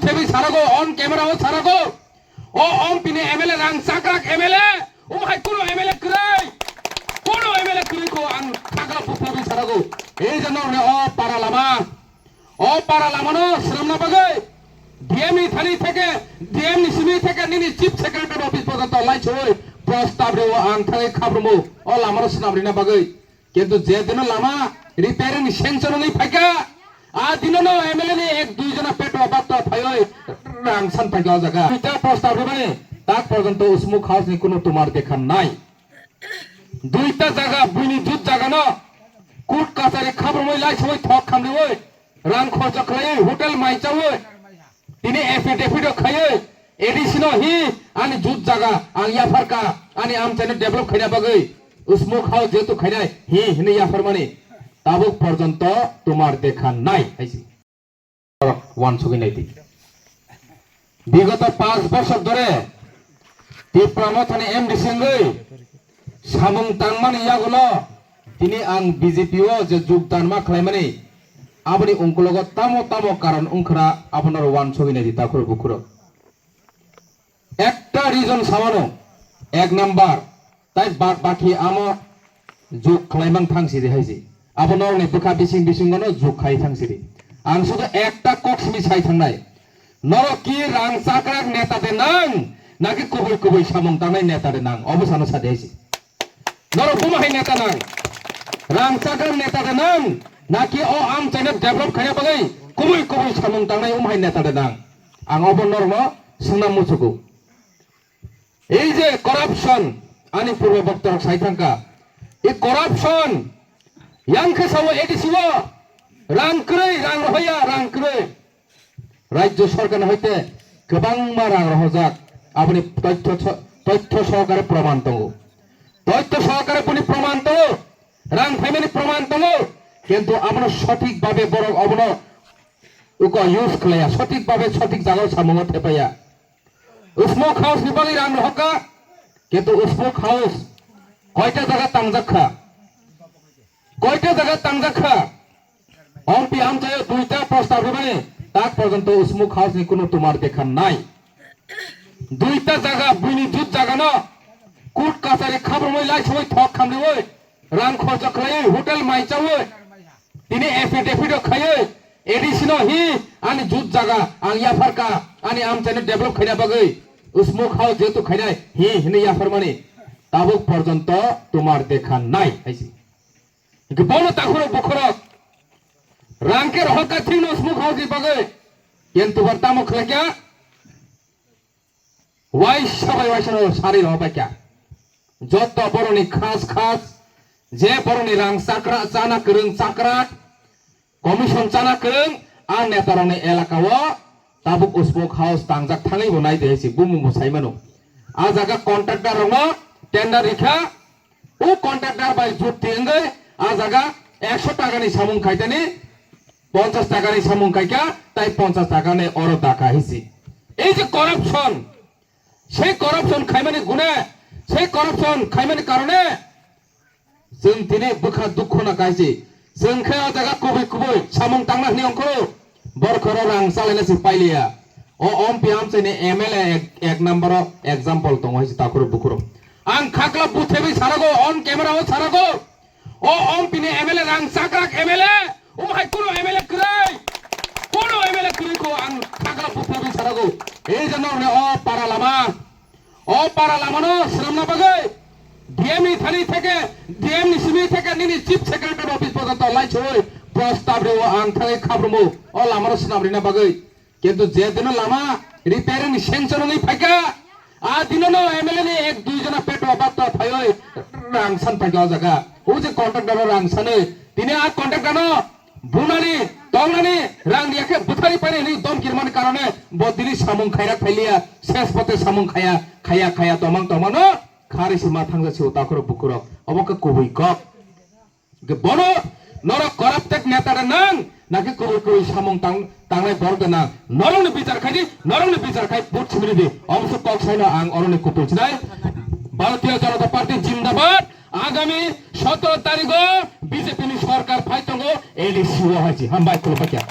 butebi sarago on camera o sarago o on pini MLA rang sakrak MLA o hai kuno MLA krai ko ang khagla butebi sarago ei jano ne o para lama no shramna bagai DME Thani থেকে DM নিসিমি থেকে নিনি chief secretary office পর্যন্ত লাইছই প্রস্তাব রে আং থাই খাবরমু ও লামার সনাবরিনা বাগৈ কিন্তু যে দিন লামা রিপেয়ারিং সেনশন নাই ফাইকা আ দিন ন এমএলএ নি এক দুই জনা পেটো বাত ফাইই রাং সান ফাইকা জায়গা এটা প্রস্তাব রে তাক পর্যন্ত উসমুখ হাউস নি কোনো তোমার দেখা নাই দুইটা জায়গা বুইনি দুত জায়গা ন কোর্ট কাছারি খাবরমই লাইছই ঠক খামনি ওই রাং খরচ খাই hotel মাইচাও ini affidavit khaye additional hi ani jut jaga ang yafar ka ani am chane develop khaina bagai usmuk haw jetu khaina hi hine yafar mane tabuk porjonto tomar dekha nai haisi one sogin naiti bigoto 5 বছর ধরে টিপ্রামো থানে MD সিংগৈ samung tangmani yagulo tini ang BJP o je jugdan ma khlaimani আপনি অঙ্কলগ তামো কারণ অঙ্করা আপনার one ছবি নাই দিতা করে বুকুরো একটা রিজন সামানো এক নাম্বার তাই বাকি আমো যোগ খাইমাং থাংসিরি হাইজি আপনার নে বুকা বিসিং গনো যোগ খাই থাংসিরি আং শুধু একটা কক্সমি ছাই থাংনাই নর কি রাং চাকরাক নেতাতে নাং নাকি কবই সামং তানাই নেতাতে নাং অবসানো সাথে হাইজি নর বুমাহাই নেতা নাং রাং চাকরাক নেতাতে নাং নাকি ও আম চাইনা ডেভেলপ খাইয়া বালাই কবই সামং তাংনাই উমহাই নেতাতে নাং আং অবনর্ম সুনাম মুছুকু এই যে করাপশন আনি পূর্ব বক্তার সাইথাঙ্কা এই করাপশন ইয়াংখে সাও এডিসিও রাং রহয়া রাজ্য সরকার হইতে গোবাং রাং রহজাক আপনি তথ্য সহকারে প্রমাণ দङ তথ্য সহকারে পুনি প্রমাণ দङ রাং ফ্যামিলি প্রমাণ দङ কিন্তু আমরা সঠিকভাবে বড় অবন উক ইউজ খালায়া সঠিকভাবে সঠিক জায়গায় সামঙ্গ থেপায়া উসমুক হাউস নিবালি রাং হকা কিন্তু উসমুক হাউস কয়টা জায়গা তাংজাখা অম্পি আমচায় দুইটা প্রস্তাব মানে তাক পর্যন্ত উসমুক হাউস নি কোনো তোমার দেখা নাই দুইটা জায়গা বুইনি দুত জায়গা ন কোর্ট কাছারি খাবরমই লাইছই ঠক খামনি ওই রাং খরচ খাই হোটেল মাইচাও তিনি affidavit khaye additional hi ani jut jaga ang yafar ka ani am chane develop khaina bagai usmuk haw jetu khaina hi hine yafar mane tabuk porjonto tomar dekha nai haisi bono takhuro bukhoro rangke rohka thino usmuk haw ji bagai কিন্তু বর্তমান খলাকা Y সবাই ওয়াইসনো সারি রহবাকা যত বড়নি খাস যে বড়নি রাং চাকরা চানা করং চাকরাট commission চানা করং আ নেতারনে এলাকাও তাবুক উসমুক হাউস তাংজাক থাঙै বনাই দেছি বুমু মুসাইমানো আ জায়গা কন্ট্রাক্টর রং টেন্ডার রেখা ও কন্ট্রাক্টর বাই জুট তেঙ্গে আ জায়গা 100 টাকানি সামুং খাইতানি 50 টাকানি সামুং খাইকা তাই 50 টাকানে অর টাকা হিসি এই যে করাপশন সেই করাপশন খাইমানি গুণে সেই করাপশন খাইমানি কারণে जों दिनै बुखा दुख ना गाइसि जों खा जागा कबई सामं तांना नि अंखो बरखर रां सालायनासि पाइलिया ओ एमपी आमचैने एमएलए एक नम्बर एग्जांपल दङ हिसि ताखुर बुखुर आं खागला बुथेबि सारागो अन कैमरा ओ सारागो ओ एमपी नि एमएलए रां साकराक एमएलए उमहाय कुनो एमएलए करै को आं खागला बुथेबि सारागो এই জন্য ও পারা লামা নো শ্রমনা বাগৈ ডিএমই থানি থেকে ডিএম নিসিমি থেকে নিনি চিফ সেক্রেটারি অফিস পর্যন্ত লাইছই প্রস্তাব রে আং থাই খাবরমু ও লামার সনাবরিনা বাগৈ কিন্তু যে দিন লামা রিপেয়ারিং সেনশন নাই ফাইকা আ দিন ন এমএলএ নি এক দুই জনা পেটো বাত ফাইই রাং সান ফাইকা জায়গা ও যে কন্ট্রাক্টর রাং সানে তিনি আ কন্ট্রাক্টর বুনানি তংনানি রাং দিয়াকে বুথারি পারে নি দম কিরমান কারণে বদিলি সামুং খাইরা ফাইলিয়া শেষ পথে সামুং খায়া তমানো খারিসি মাথাংজাসি তাখর বুকুর অবকে কবই কপ বড় নর করাপ্টেড নেতারে নাং নাকি কবই সামং তাংনাই বরদে নাং নরংনি বিচার খাই বুট ছিমিদি অবশ্য কক সাইনা আং অরনে কুতুলছিনাই ভারতীয় জনতা পার্টি জিন্দাবাদ আগামী 17 তারিখ বিজেপি সরকার ফাইতঙ্গ এডিসি হয়েছে হামবাই কলপাকিয়া